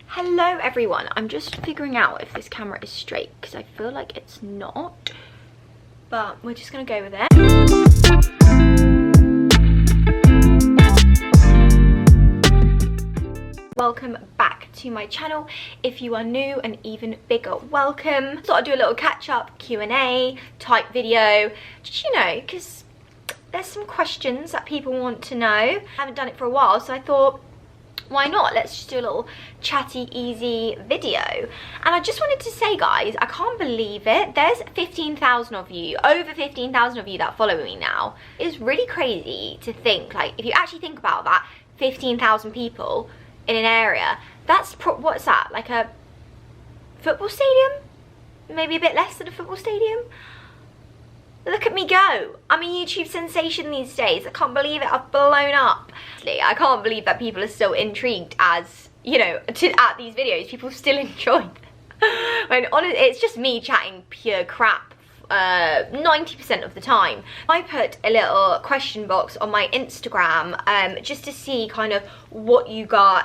Hello everyone, I'm just figuring out if this camera is straight because I feel like it's not, but we're just gonna go with it. Welcome back to my channel. If you are new, an even bigger welcome. Thought I'd do a little catch-up Q&A type video, just, you know, because there's some questions that people want to know. I haven't done it for a while, so I thought, why not? Let's just do a little chatty, easy video. And I just wanted to say, guys, I can't believe it. There's 15,000 of you, over 15,000 of you that follow me now. It's really crazy to think, like, if you actually think about that, 15,000 people in an area, that's, what's that? Like a football stadium? Maybe a bit less than a football stadium? Look at me go. I'm a YouTube sensation these days. I can't believe it. I've blown up. I can't believe that people are still intrigued as, you know, at these videos. People still enjoy them. When honestly, it's just me chatting pure crap 90% of the time. I put a little question box on my Instagram just to see kind of what you got.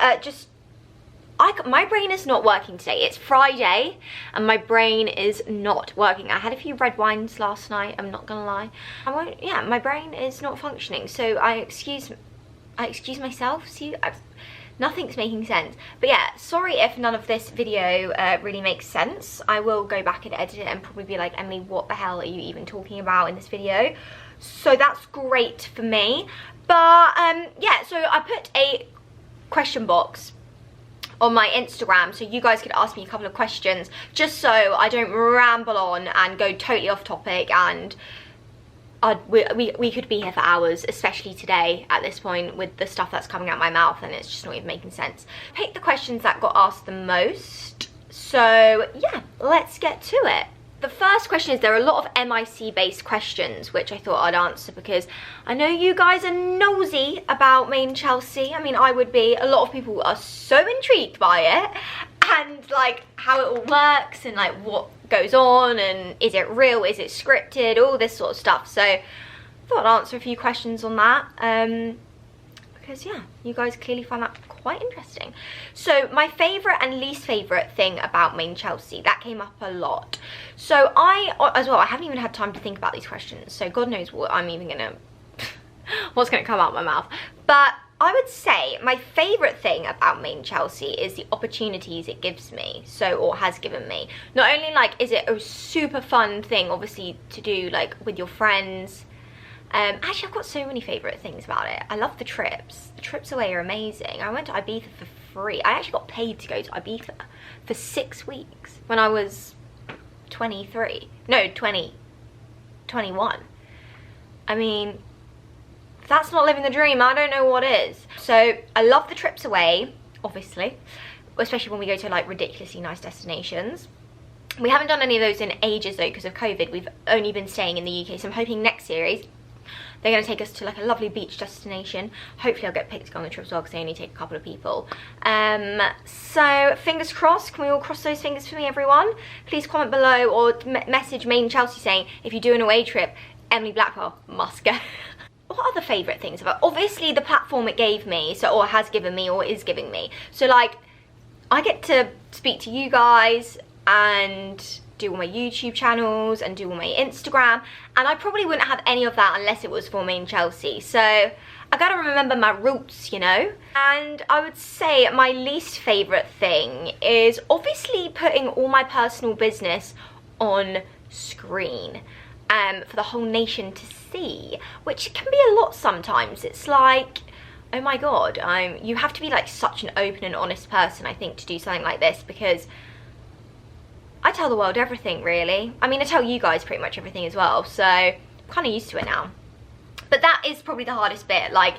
My brain is not working today. It's Friday and my brain is not working. I had a few red wines last night, I'm not gonna lie. My brain is not functioning, so I excuse myself. See, nothing's making sense. But yeah, sorry if none of this video really makes sense. I will go back and edit it and probably be like, Emily, what the hell are you even talking about in this video? So that's great for me. But yeah, so I put a question box on my Instagram so you guys could ask me a couple of questions, just so I don't ramble on and go totally off topic, and we could be here for hours, especially today at this point with the stuff that's coming out my mouth and it's just not even making sense. Pick the questions that got asked the most, so yeah, let's get to it. The first question is, there are a lot of MIC based questions which I thought I'd answer because I know you guys are nosy about Main Chelsea. I mean, I would be. A lot of people are so intrigued by it and like how it all works and like what goes on and is it real, is it scripted, all this sort of stuff. So I thought I'd answer a few questions on that because yeah, you guys clearly find that quite interesting. So my favourite and least favourite thing about Main Chelsea, that came up a lot. So I haven't even had time to think about these questions, so God knows what I'm even gonna what's gonna come out my mouth. But I would say my favourite thing about Main Chelsea is the opportunities it gives me, or has given me. Not only like is it a super fun thing obviously to do like with your friends. Actually, I've got so many favourite things about it. I love the trips. The trips away are amazing. I went to Ibiza for free. I actually got paid to go to Ibiza for 6 weeks when I was 21. I mean, if that's not living the dream, I don't know what is. So I love the trips away, obviously, especially when we go to like ridiculously nice destinations. We haven't done any of those in ages though because of COVID. We've only been staying in the UK, so I'm hoping next series they're going to take us to like a lovely beach destination. Hopefully I'll get picked to go on the trip as well because they only take a couple of people. So fingers crossed. Can we all cross those fingers for me, everyone? Please comment below or message Main Chelsea saying, if you do an away trip, Emily Blackwell must go. What other favourite things about? Obviously the platform it gave me, or has given me, or is giving me. So like, I get to speak to you guys and do all my YouTube channels and do all my Instagram, and I probably wouldn't have any of that unless it was for Main Chelsea. So I gotta remember my roots, you know. And I would say my least favourite thing is obviously putting all my personal business on screen for the whole nation to see, which can be a lot sometimes. It's like, oh my god, you have to be like such an open and honest person, I think, to do something like this, because I tell the world everything, really. I mean, I tell you guys pretty much everything as well, so I'm kind of used to it now. But that is probably the hardest bit, like,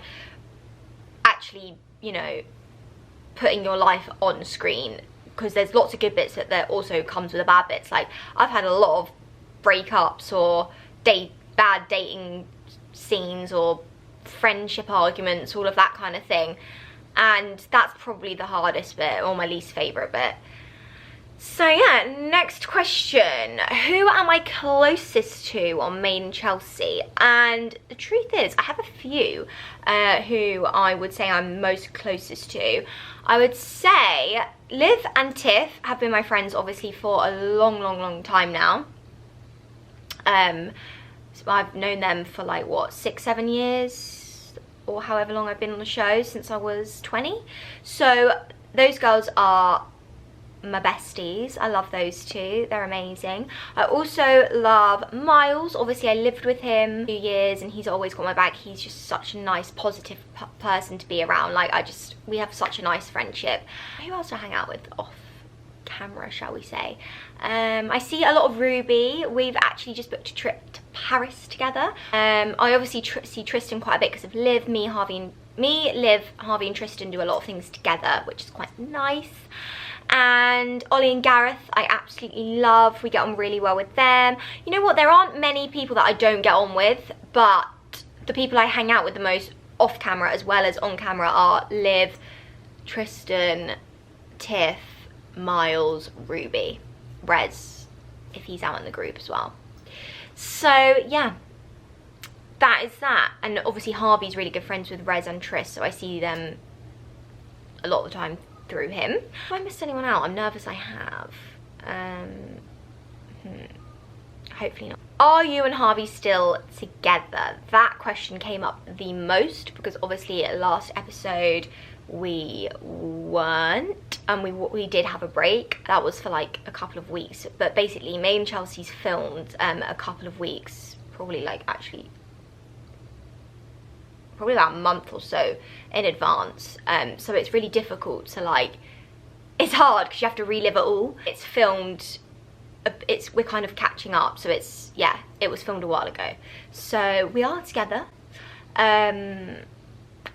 actually, you know, putting your life on screen, because there's lots of good bits that there also comes with the bad bits. Like, I've had a lot of breakups or bad dating scenes or friendship arguments, all of that kind of thing. And that's probably the hardest bit, or my least favourite bit. So yeah, next question. Who am I closest to on Made in Chelsea? And the truth is, I have a few who I would say I'm most closest to. I would say Liv and Tiff have been my friends obviously for a long time now. So I've known them for like what, 6-7 years or however long I've been on the show, since I was 20. So those girls are my besties. I love those two, they're amazing. I also love Miles. Obviously I lived with him a few years and he's always got my back. He's just such a nice positive person to be around. Like we have such a nice friendship. Who else do I hang out with off camera, shall we say? I see a lot of Ruby. We've actually just booked a trip to Paris together. I obviously see Tristan quite a bit because of Liv. Liv, Harvey and Tristan do a lot of things together, which is quite nice. And Ollie and Gareth I absolutely love. We get on really well with them. You know what, there aren't many people that I don't get on with, but the people I hang out with the most off camera as well as on camera are Liv, Tristan, Tiff, Miles, Ruby, Rez, if he's out in the group as well. So yeah, that is that. And obviously Harvey's really good friends with Rez and Tris, so I see them a lot of the time through him. Have I missed anyone out? I'm nervous I have. Hopefully not. Are you and Harvey still together? That question came up the most because obviously last episode we weren't, and we did have a break. That was for like a couple of weeks, but basically Made in Chelsea's filmed a couple of weeks, probably about a month or so in advance, so it's really difficult to it's hard because you have to relive it all. It's filmed, we're kind of catching up, so it's, yeah, it was filmed a while ago, so we are together.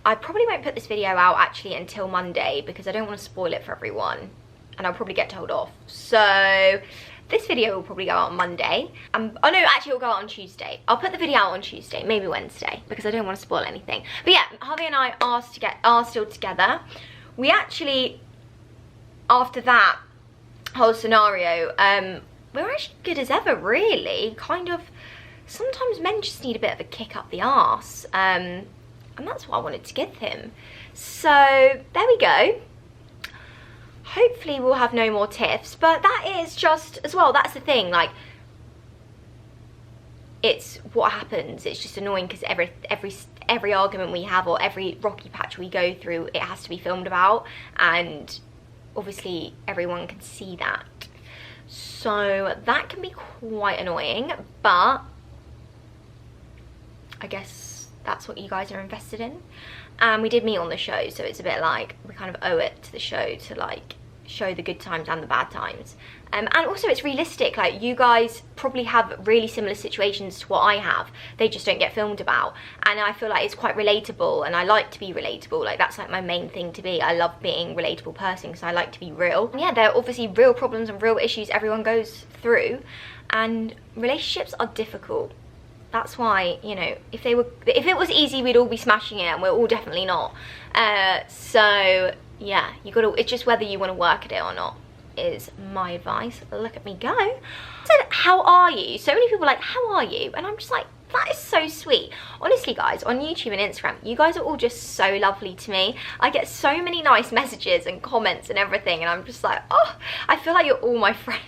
I probably won't put this video out actually until Monday because I don't want to spoil it for everyone and I'll probably get told off. So this video will probably go out on Monday. Oh no, actually it'll go out on Tuesday. I'll put the video out on Tuesday, maybe Wednesday, because I don't want to spoil anything. But yeah, Harvey and I are still together. We actually, after that whole scenario, we're actually good as ever, really. Kind of, sometimes men just need a bit of a kick up the arse. And that's what I wanted to give him. So there we go. Hopefully we'll have no more tiffs, but that is just, as well, that's the thing, it's what happens. It's just annoying because every argument we have or every rocky patch we go through, it has to be filmed about, and obviously everyone can see that. So that can be quite annoying, but I guess that's what you guys are invested in. And we did meet on the show, so it's a bit like we kind of owe it to the show to show the good times and the bad times. And also it's realistic, you guys probably have really similar situations to what I have. They just don't get filmed about. And I feel like it's quite relatable, and I like to be relatable. That's my main thing to be. I love being a relatable person because I like to be real. And yeah, there are obviously real problems and real issues everyone goes through, and relationships are difficult. That's why, you know, if it was easy, we'd all be smashing it, and we're all definitely not. So yeah, it's just whether you want to work at it or not is my advice. Look at me go. I said, how are you? So many people are like, how are you? And I'm just like, that is so sweet. Honestly guys, on YouTube and Instagram, you guys are all just so lovely to me. I get so many nice messages and comments and everything, and I'm just like, oh, I feel like you're all my friends.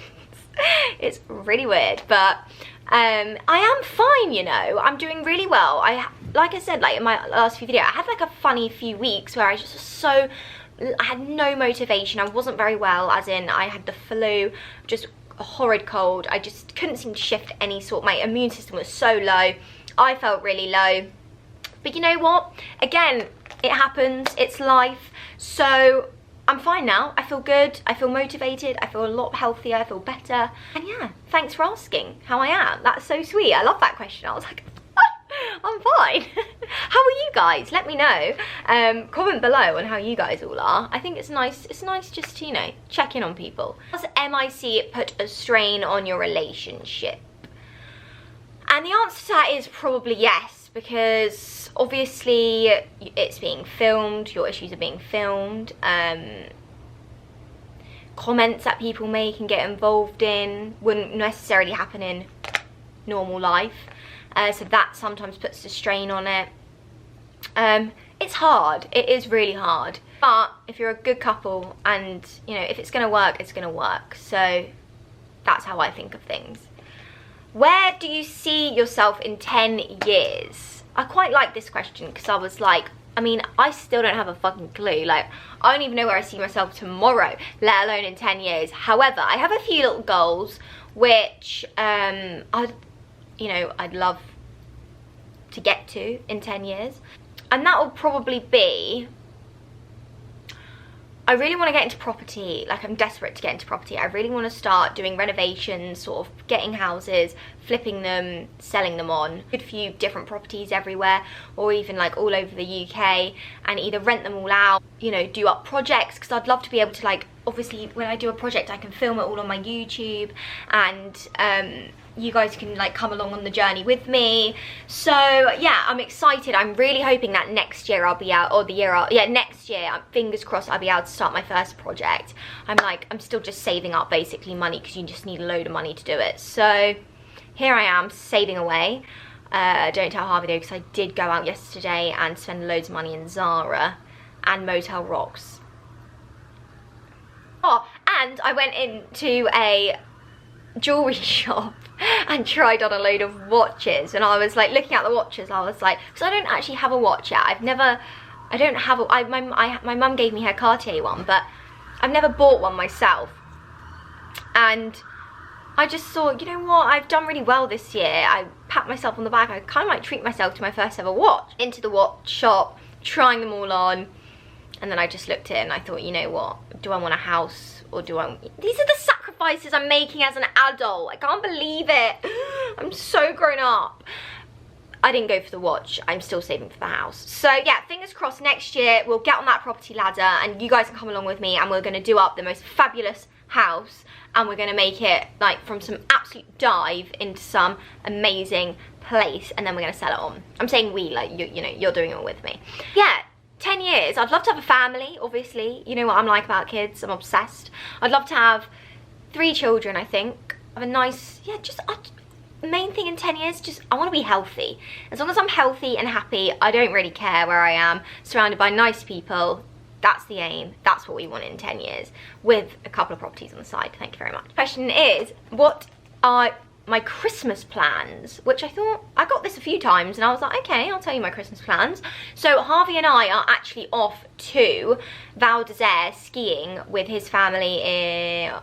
It's really weird, but I am fine, you know. I'm doing really well. Like I said, in my last few videos, I had a funny few weeks where I had no motivation. I wasn't very well, as in I had the flu, just a horrid cold. I just couldn't seem to shift any sort. My immune system was so low. I felt really low. But you know what? Again, it happens. It's life. So I'm fine now. I feel good. I feel motivated. I feel a lot healthier. I feel better. And yeah, thanks for asking how I am. That's so sweet. I love that question. I was like, I'm fine. How are you guys? Let me know. Comment below on how you guys all are. I think it's nice. It's nice just to, you know, check in on people. Does MIC put a strain on your relationship? And the answer to that is probably yes, because obviously it's being filmed. Your issues are being filmed. comments that people make and get involved in wouldn't necessarily happen in normal life. So that sometimes puts a strain on it. It's hard. It is really hard. But if you're a good couple and, you know, if it's going to work, it's going to work. So that's how I think of things. Where do you see yourself in 10 years? I quite like this question because I was like, I mean, I still don't have a fucking clue. Like, I don't even know where I see myself tomorrow, let alone in 10 years. However, I have a few little goals which I'd love to get to in 10 years. And that will probably be, I really want to get into property. Like, I'm desperate to get into property. I really want to start doing renovations, sort of getting houses, flipping them, selling them on. A few different properties everywhere, or even like all over the UK, and either rent them all out, you know, do up projects, because I'd love to be able to, like, obviously when I do a project I can film it all on my YouTube, and you guys can like come along on the journey with me. So yeah, I'm excited. I'm really hoping that next year I'll be out, or the year yeah, next year, fingers crossed, I'll be able to start my first project. I'm still just saving up basically money, because you just need a load of money to do it. So here I am saving away. Don't tell Harvey though, because I did go out yesterday and spend loads of money in Zara and Motel Rocks. Oh, and I went into a jewelry shop and tried on a load of watches, and I was like looking at the watches, I was like, because I don't actually have a watch yet. My mum gave me her Cartier one, but I've never bought one myself. And I just thought, you know what, I've done really well this year. I pat myself on the back. I kind of might treat myself to my first ever watch. Into the watch shop, trying them all on, and then I just looked at it and I thought, you know what, do I want a house, or do I... These are the sacrifices I'm making as an adult. I can't believe it. I'm so grown up. I didn't go for the watch. I'm still saving for the house. So yeah, fingers crossed next year we'll get on that property ladder and you guys can come along with me, and we're going to do up the most fabulous house, and we're going to make it like from some absolute dive into some amazing place, and then we're going to sell it on. I'm saying we, like you know, you're doing it with me. Yeah. 10 years, I'd love to have a family, obviously. You know what I'm like about kids, I'm obsessed. I'd love to have 3 children, I think. Have a nice, yeah, main thing in 10 years, just, I want to be healthy. As long as I'm healthy and happy, I don't really care where I am, surrounded by nice people. That's the aim, that's what we want in 10 years, with a couple of properties on the side. Thank you very much. Question is, what are my Christmas plans? Which I thought, I got this a few times and I was like, okay, I'll tell you my Christmas plans. So Harvey and I are actually off to Val d'Isere skiing with his family in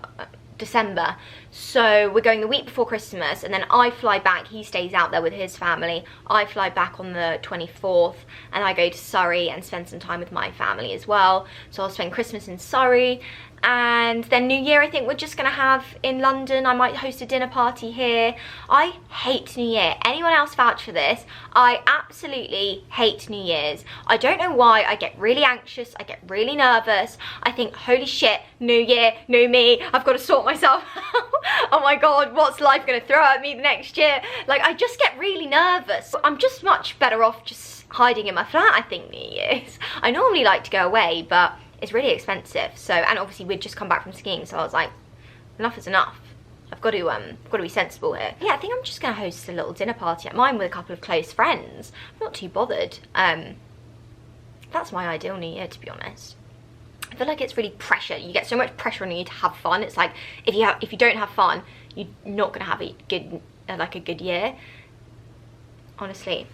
December. So we're going the week before Christmas, and then I fly back. He stays out there with his family. I fly back on the 24th, and I go to Surrey and spend some time with my family as well. So I'll spend Christmas in Surrey, and then New Year I think we're just gonna have in London. I might host a dinner party here. I hate New Year. Anyone else vouch for this? I absolutely hate New Year's. I don't know why. I get really anxious, I get really nervous. I think, holy shit, New Year, new me, I've got to sort myself out. Oh my god, what's life gonna throw at me next year? Like, I just get really nervous. I'm just much better off just hiding in my flat, I think, New Year's. I normally like to go away, but it's really expensive. So, and obviously we'd just come back from skiing, so I was like, enough is enough. I've got to be sensible here. Yeah, I think I'm just gonna host a little dinner party at mine with a couple of close friends. I'm not too bothered. That's my ideal New Year, to be honest. I feel like it's really pressure. You get so much pressure on you to have fun. It's like, if you don't have fun, you're not gonna have a good year. Honestly.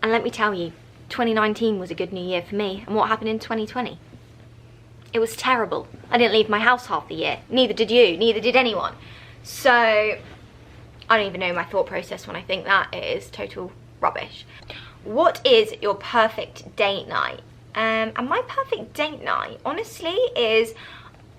And let me tell you, 2019 was a good New Year for me. And what happened in 2020? It was terrible. I didn't leave my house half the year. Neither did you, neither did anyone. So, I don't even know my thought process when I think that. It is total rubbish. What is your perfect date night? And my perfect date night, honestly, is,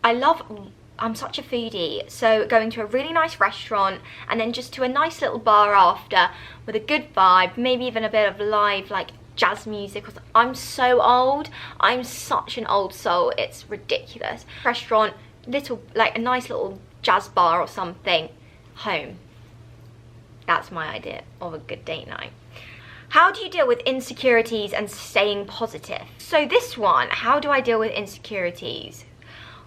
I'm such a foodie, so going to a really nice restaurant and then just to a nice little bar after with a good vibe, maybe even a bit of live, like, jazz music. I'm so old. I'm such an old soul. It's ridiculous. Restaurant, like a nice little jazz bar or something. Home. That's my idea of a good date night. How do you deal with insecurities and staying positive? So this one, how do I deal with insecurities?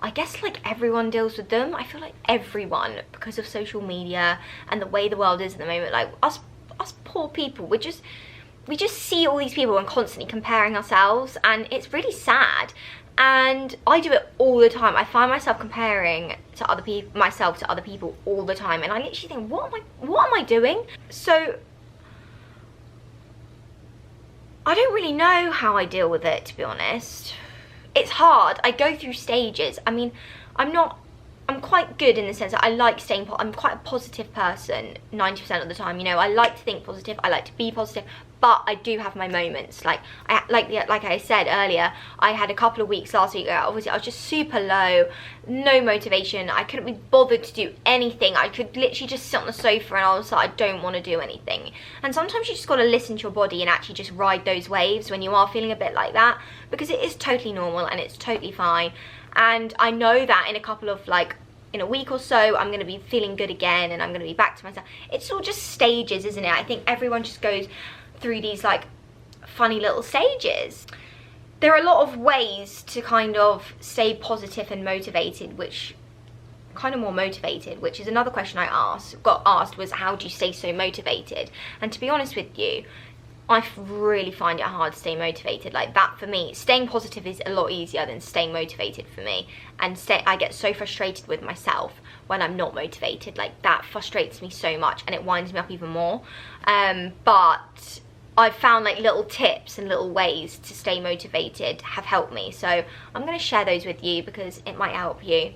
I guess like everyone deals with them. I feel like everyone, because of social media and the way the world is at the moment, like us poor people, we just see all these people and constantly comparing ourselves, and it's really sad. And I do it all the time. I find myself comparing to other people, myself to other people all the time, and I literally think, what am I doing? So I don't really know how I deal with it, to be honest. It's hard. I go through stages. I mean, I'm quite good in the sense that I like staying, I'm quite a positive person 90% of the time, you know. I like to think positive, I like to be positive, but I do have my moments. Like I said earlier, I had a couple of weeks last week where obviously I was just super low, no motivation, I couldn't be bothered to do anything. I could literally just sit on the sofa and I was like, I don't want to do anything. And sometimes you just got to listen to your body and actually just ride those waves when you are feeling a bit like that, because it is totally normal and it's totally fine. And I know that in a couple of, like, in a week or so, I'm going to be feeling good again and I'm going to be back to myself. It's all just stages, isn't it? I think everyone just goes through these, like, funny little stages. There are a lot of ways to kind of stay positive and motivated, which is another question I got asked was, how do you stay so motivated? And to be honest with you, I really find it hard to stay motivated. Like, that for me, staying positive is a lot easier than staying motivated for me. And I get so frustrated with myself when I'm not motivated. Like, that frustrates me so much and it winds me up even more. But I've found like little tips and little ways to stay motivated have helped me. So I'm going to share those with you because it might help you.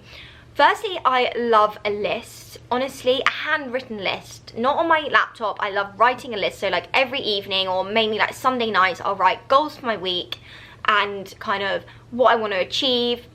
Firstly, I love a list. Honestly, a handwritten list, not on my laptop. I love writing a list. So like every evening, or mainly like Sunday nights, I'll write goals for my week and kind of what I want to achieve.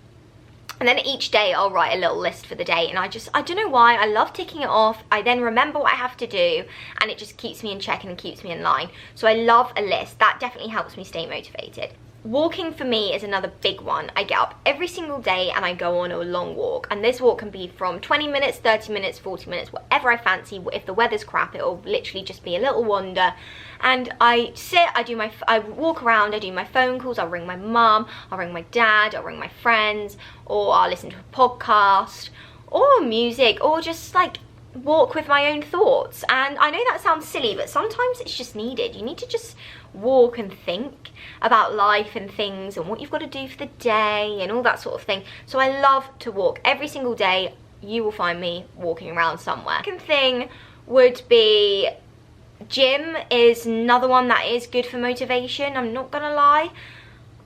And then each day I'll write a little list for the day, and I don't know why, I love ticking it off. I then remember what I have to do and it just keeps me in check and keeps me in line. So I love a list. That definitely helps me stay motivated. Walking for me is another big one. I get up every single day and I go on a long walk, and this walk can be from 20 minutes, 30 minutes, 40 minutes, whatever I fancy. If the weather's crap, it'll literally just be a little wander, and I sit, I walk around, I do my phone calls, I'll ring my mum, I'll ring my dad, I'll ring my friends, or I'll listen to a podcast or music, or just like walk with my own thoughts. And I know that sounds silly, but sometimes it's just needed. You need to just walk and think about life and things and what you've got to do for the day and all that sort of thing. So I love to walk every single day. You will find me walking around somewhere. Second thing would be gym is another one that is good for motivation. I'm not gonna lie,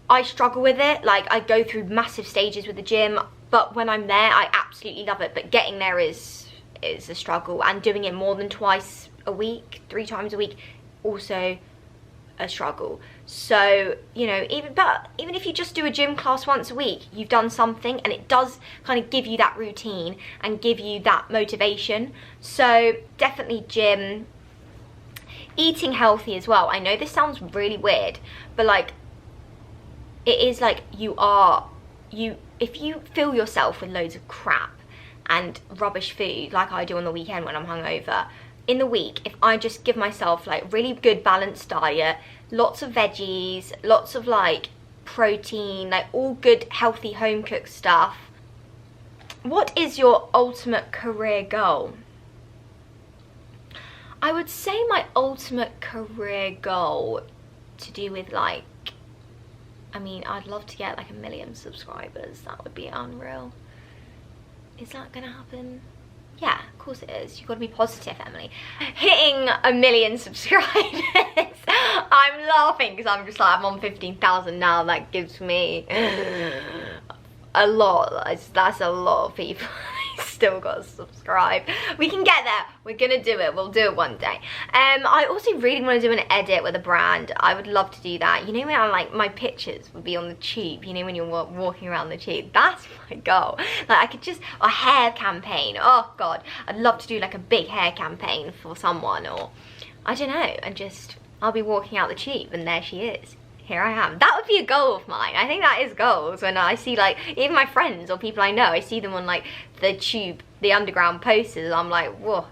I struggle with it. Like, I go through massive stages with the gym, but when I'm there I absolutely love it. But getting there is a struggle, and doing it more than twice a week, 3 times a week, also a struggle. So, you know, even if you just do a gym class once a week, you've done something, and it does kind of give you that routine and give you that motivation. So definitely gym. Eating healthy as well. I know this sounds really weird, but like, it is like, if you fill yourself with loads of crap and rubbish food like I do on the weekend when I'm hungover, in the week, if I just give myself like really good balanced diet, lots of veggies, lots of like protein, like all good healthy home cooked stuff. What is your ultimate career goal? I would say my ultimate career goal to do with like, I mean, I'd love to get like 1 million subscribers. That would be unreal. Is that gonna happen? Yeah, of course it is. You've got to be positive, Emily. Hitting 1 million subscribers. I'm laughing because I'm just like, I'm on 15,000 now. That gives me a lot. That's a lot of people. Still got to subscribe. We can get there. We're gonna do it. We'll do it one day. I also really want to do an edit with a brand. I would love to do that. You know, when I'm like, my pictures would be on the tube, you know, when you're walking around the tube. That's my goal. Like, I could just, a hair campaign. Oh god, I'd love to do like a big hair campaign for someone, or I don't know, and just, I'll be walking out the tube and there she is. Here I am. That would be a goal of mine. I think that is goals. When I see like, even my friends or people I know, I see them on like the tube, the underground posters, I'm like, whoa,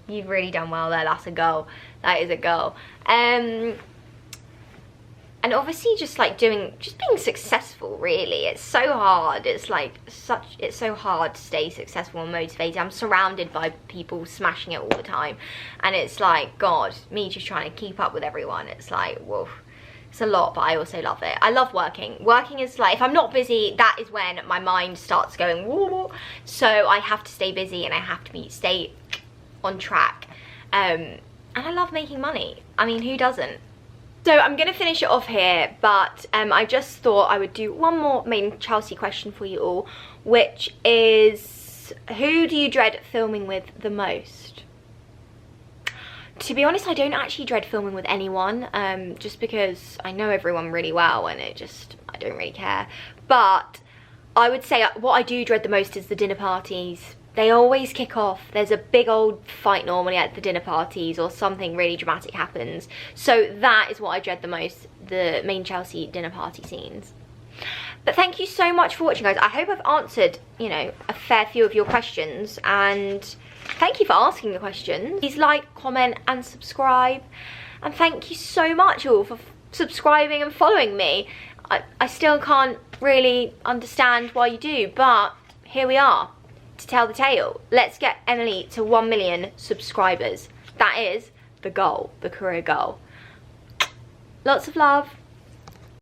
you've really done well there. That's a goal. That is a goal. And obviously just like being successful, really. It's so hard. It's so hard to stay successful and motivated. I'm surrounded by people smashing it all the time. And it's like, God, me just trying to keep up with everyone. It's like, whoa. It's a lot, but I also love it. I love working. Working is like, if I'm not busy, that is when my mind starts going, whoa. So I have to stay busy and I have to stay on track. And I love making money. I mean, who doesn't? So I'm going to finish it off here, but I just thought I would do one more main Chelsea question for you all, which is, who do you dread filming with the most? To be honest, I don't actually dread filming with anyone, just because I know everyone really well and I don't really care. But I would say what I do dread the most is the dinner parties. They always kick off. There's a big old fight normally at the dinner parties, or something really dramatic happens. So that is what I dread the most, the main Chelsea dinner party scenes. But thank you so much for watching, guys. I hope I've answered, you know, a fair few of your questions, and thank you for asking the questions. Please like, comment and subscribe. And thank you so much all for subscribing and following me. I still can't really understand why you do, but here we are to tell the tale. Let's get Emily to 1 million subscribers. That is the goal, the career goal. Lots of love.